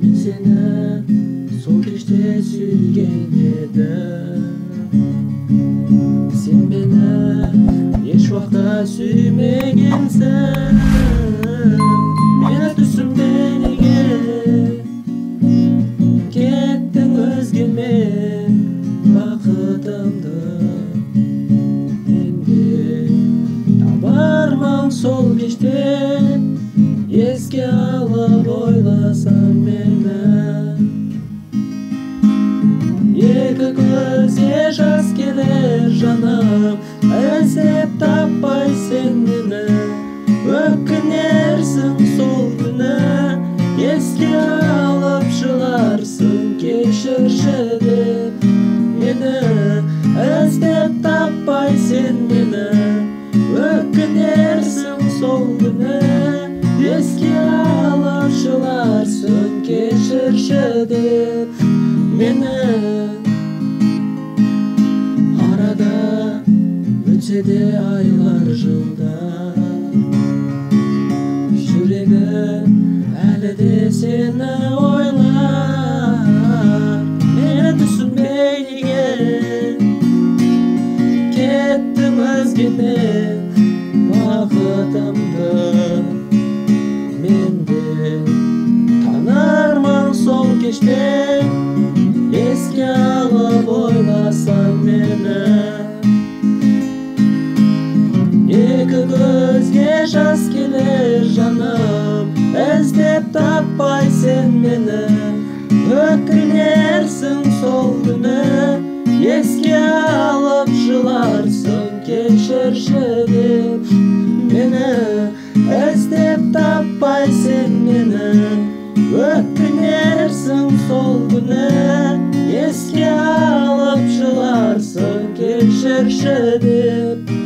Men seni sol kechte suygan edim. Sen meni hech vaqtda suymagansan. Meni tusimda nega ketding o'zga men baqitimdi. Endi tabarman sol kechte esga olib o'ylasam meni. Екі көзге жас келер жаным, іздеп таппай сен мені. Өкінерсің сол күні, еске алып жыларсың. Кешірші деп мені, іздеп таппай сен мені. Өкінерсің сол күні, еске алып жыларсың. Кешірші деп meni. Arada ötse de aylar жылдар, жүрегім әлі де сені ойлар. Мені түсінбей неге кеттің өзгемен бақытымды. Мен де танармын сол кеште esке alып ойласам meni. Екі көзге жас келер жаным, іздеп таппай сен мені. Өкінерсің сол күні, еске алып жыларсың. Кешірші деп мені, іздеп таппай сен мені. Өкінерсің сол күні, еске алып жыларсың. Кешірші деп